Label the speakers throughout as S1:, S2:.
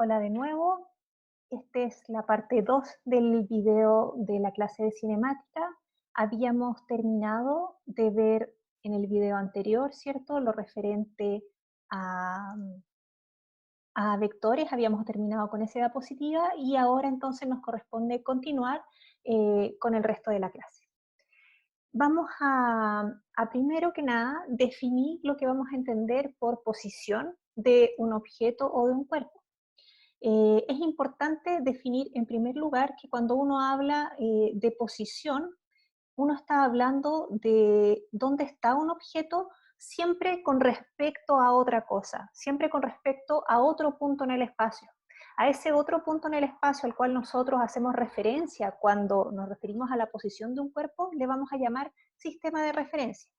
S1: Hola de nuevo, esta es la parte 2 del video de la clase de cinemática. Habíamos terminado de ver en el video anterior, ¿cierto? Lo referente a, a vectores, habíamos terminado con esa diapositiva y ahora entonces nos corresponde continuar con el resto de la clase. Vamos a primero que nada definir lo que vamos a entender por posición de un objeto o de un cuerpo. Es importante definir en primer lugar que cuando uno habla de posición, uno está hablando de dónde está un objeto siempre con respecto a otra cosa, siempre con respecto a otro punto en el espacio. A ese otro punto en el espacio al cual nosotros hacemos referencia cuando nos referimos a la posición de un cuerpo, le vamos a llamar sistema de referencia.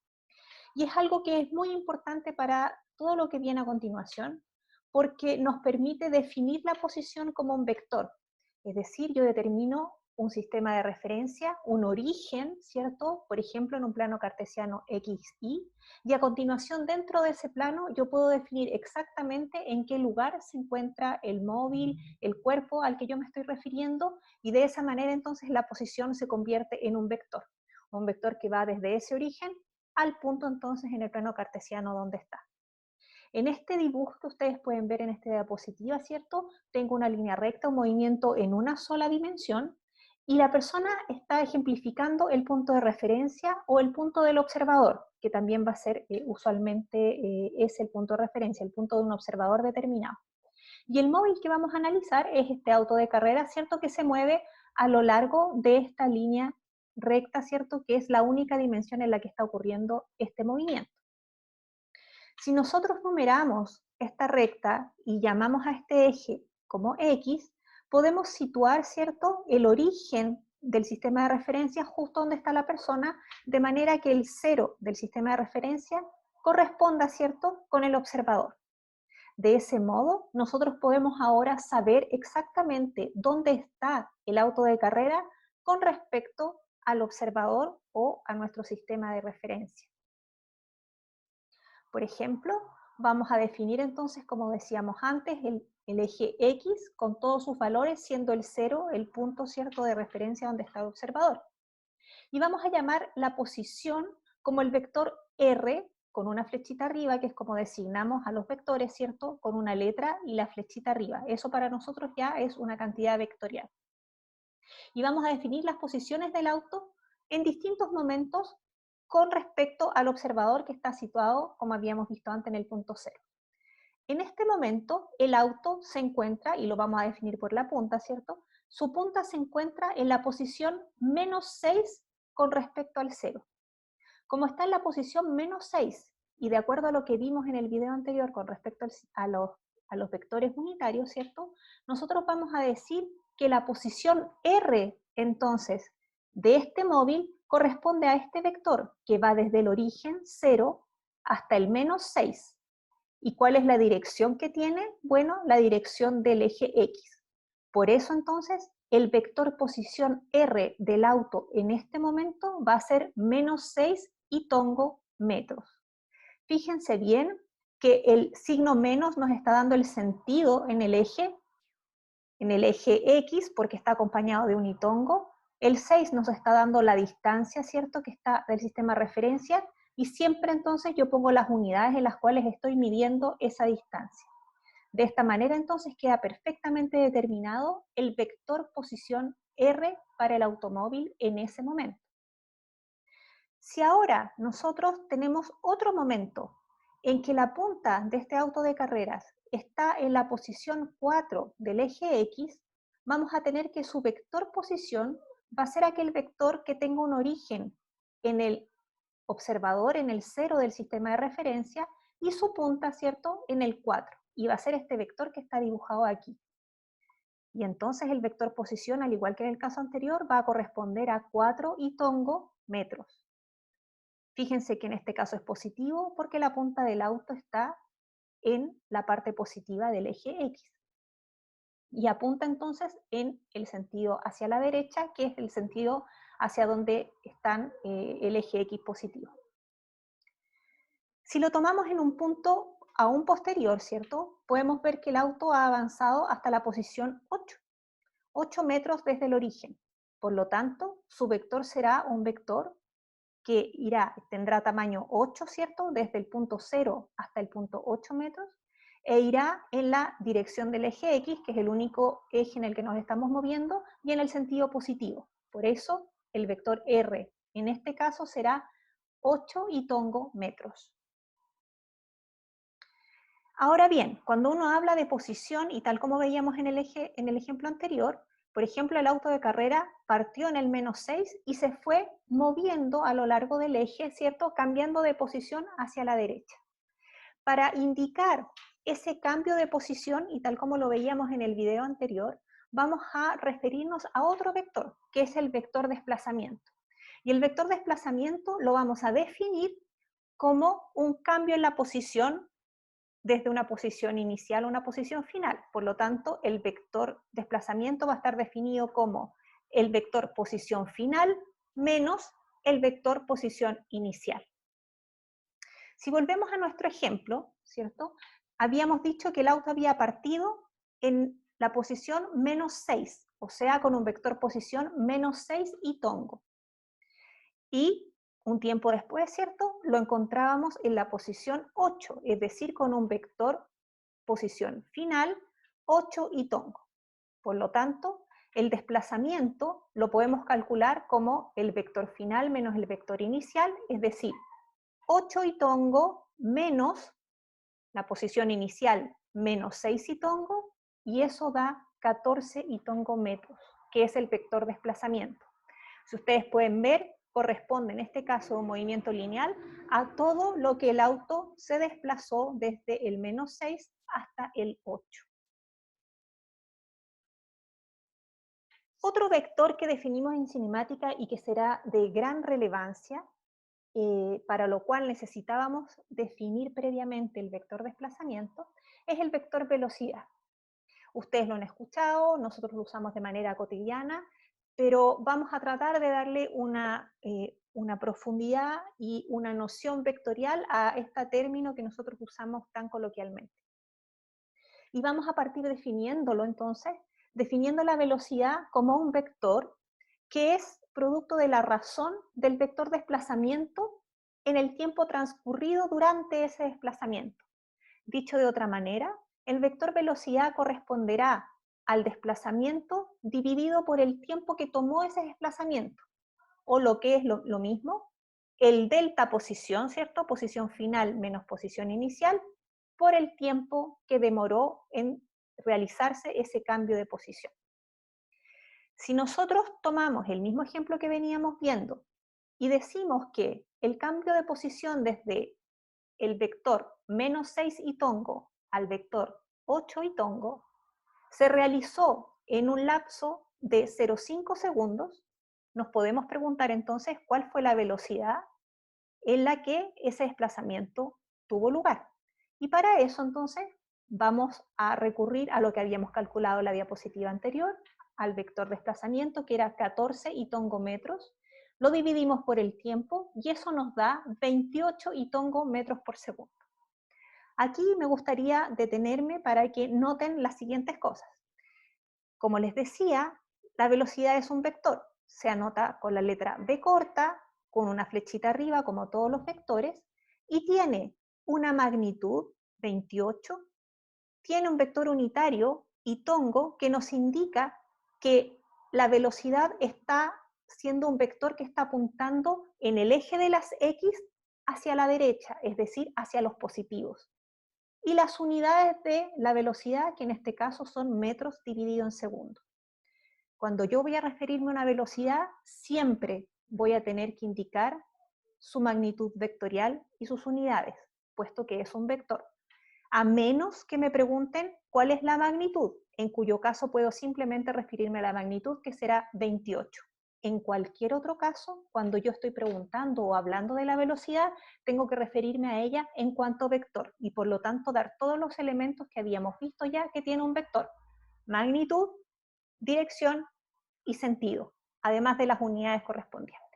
S1: Y es algo que es muy importante para todo lo que viene a continuación, porque nos permite definir la posición como un vector. Es decir, yo determino un sistema de referencia, un origen, ¿cierto? Por ejemplo, en un plano cartesiano x, y a continuación dentro de ese plano yo puedo definir exactamente en qué lugar se encuentra el móvil, el cuerpo al que yo me estoy refiriendo, y de esa manera entonces la posición se convierte en un vector que va desde ese origen al punto entonces en el plano cartesiano donde está. En este dibujo que ustedes pueden ver en esta diapositiva, ¿cierto? Tengo una línea recta, un movimiento en una sola dimensión, y la persona está ejemplificando el punto de referencia o el punto del observador, que también va a ser usualmente es el punto de referencia, el punto de un observador determinado. Y el móvil que vamos a analizar es este auto de carrera, ¿cierto? Que se mueve a lo largo de esta línea recta, ¿cierto? Que es la única dimensión en la que está ocurriendo este movimiento. Si nosotros numeramos esta recta y llamamos a este eje como X, podemos situar, ¿cierto?, el origen del sistema de referencia justo donde está la persona, de manera que el cero del sistema de referencia corresponda, ¿cierto?, con el observador. De ese modo, nosotros podemos ahora saber exactamente dónde está el auto de carrera con respecto al observador o a nuestro sistema de referencia. Por ejemplo, vamos a definir entonces, como decíamos antes, el eje X con todos sus valores, siendo el 0 el punto cierto de referencia donde está el observador. Y vamos a llamar la posición como el vector R con una flechita arriba, que es como designamos a los vectores, ¿cierto? Con una letra y la flechita arriba. Eso para nosotros ya es una cantidad vectorial. Y vamos a definir las posiciones del auto en distintos momentos con respecto al observador que está situado, como habíamos visto antes, en el punto 0. En este momento, el auto se encuentra, y lo vamos a definir por la punta, ¿cierto? Su punta se encuentra en la posición menos 6 con respecto al 0. Como está en la posición menos 6, y de acuerdo a lo que vimos en el video anterior con respecto a los vectores unitarios, ¿cierto? Nosotros vamos a decir que la posición R, entonces, de este móvil corresponde a este vector, que va desde el origen 0 hasta el menos 6. ¿Y cuál es la dirección que tiene? Bueno, la dirección del eje X. Por eso entonces el vector posición R del auto en este momento va a ser menos 6 y tongo metros. Fíjense bien que el signo menos nos está dando el sentido en el eje X porque está acompañado de un hitongo. El 6 nos está dando la distancia, ¿cierto?, que está del sistema de referencia, y siempre entonces yo pongo las unidades en las cuales estoy midiendo esa distancia. De esta manera entonces queda perfectamente determinado el vector posición R para el automóvil en ese momento. Si ahora nosotros tenemos otro momento en que la punta de este auto de carreras está en la posición 4 del eje X, vamos a tener que su vector posición va a ser aquel vector que tenga un origen en el observador, en el 0 del sistema de referencia, y su punta, ¿cierto?, en el 4. Y va a ser este vector que está dibujado aquí. Y entonces el vector posición, al igual que en el caso anterior, va a corresponder a 4 y tongo metros. Fíjense que en este caso es positivo porque la punta del auto está en la parte positiva del eje X. Y apunta entonces en el sentido hacia la derecha, que es el sentido hacia donde están el eje X positivo. Si lo tomamos en un punto aún posterior, ¿cierto? Podemos ver que el auto ha avanzado hasta la posición 8, 8 metros desde el origen. Por lo tanto, su vector será un vector que tendrá tamaño 8, ¿cierto? Desde el punto 0 hasta el punto 8 metros, e irá en la dirección del eje X, que es el único eje en el que nos estamos moviendo, y en el sentido positivo. Por eso, el vector R, en este caso, será 8 y tongo metros. Ahora bien, cuando uno habla de posición, y tal como veíamos en el ejemplo anterior, por ejemplo, el auto de carrera partió en el -6 y se fue moviendo a lo largo del eje, ¿cierto? Cambiando de posición hacia la derecha. Para indicar ese cambio de posición, y tal como lo veíamos en el video anterior, vamos a referirnos a otro vector, que es el vector desplazamiento. Y el vector desplazamiento lo vamos a definir como un cambio en la posición desde una posición inicial a una posición final. Por lo tanto, el vector desplazamiento va a estar definido como el vector posición final menos el vector posición inicial. Si volvemos a nuestro ejemplo, ¿cierto? Habíamos dicho que el auto había partido en la posición -6, o sea, con un vector posición -6 y tongo. Y un tiempo después, ¿cierto? Lo encontrábamos en la posición 8, es decir, con un vector posición final 8 y tongo. Por lo tanto, el desplazamiento lo podemos calcular como el vector final menos el vector inicial, es decir, 8 y tongo menos la posición inicial menos 6 y tongo, y eso da 14 y tongo metros, que es el vector desplazamiento. Si ustedes pueden ver, corresponde en este caso un movimiento lineal a todo lo que el auto se desplazó desde el -6 hasta el 8. Otro vector que definimos en cinemática y que será de gran relevancia, para lo cual necesitábamos definir previamente el vector desplazamiento, es el vector velocidad. Ustedes lo han escuchado, nosotros lo usamos de manera cotidiana, pero vamos a tratar de darle una profundidad y una noción vectorial a este término que nosotros usamos tan coloquialmente. Y vamos a partir definiéndolo entonces, definiendo la velocidad como un vector que es producto de la razón del vector desplazamiento en el tiempo transcurrido durante ese desplazamiento. Dicho de otra manera, el vector velocidad corresponderá al desplazamiento dividido por el tiempo que tomó ese desplazamiento, o lo que es lo mismo, el delta posición, ¿cierto? Posición final menos posición inicial, por el tiempo que demoró en realizarse ese cambio de posición. Si nosotros tomamos el mismo ejemplo que veníamos viendo y decimos que el cambio de posición desde el vector -6 y tongo al vector 8 y tongo se realizó en un lapso de 0,5 segundos, nos podemos preguntar entonces cuál fue la velocidad en la que ese desplazamiento tuvo lugar. Y para eso entonces vamos a recurrir a lo que habíamos calculado en la diapositiva anterior, al vector desplazamiento, que era 14 y tongo metros, lo dividimos por el tiempo y eso nos da 28 y tongo metros por segundo. Aquí me gustaría detenerme para que noten las siguientes cosas. Como les decía, la velocidad es un vector, se anota con la letra B corta, con una flechita arriba como todos los vectores, y tiene una magnitud 28, tiene un vector unitario y tongo que nos indica que la velocidad está siendo un vector que está apuntando en el eje de las X hacia la derecha, es decir, hacia los positivos. Y las unidades de la velocidad, que en este caso son metros dividido en segundos. Cuando yo voy a referirme a una velocidad, siempre voy a tener que indicar su magnitud vectorial y sus unidades, puesto que es un vector. A menos que me pregunten cuál es la magnitud, en cuyo caso puedo simplemente referirme a la magnitud, que será 28. En cualquier otro caso, cuando yo estoy preguntando o hablando de la velocidad, tengo que referirme a ella en cuanto vector y por lo tanto dar todos los elementos que habíamos visto ya que tiene un vector: magnitud, dirección y sentido, además de las unidades correspondientes.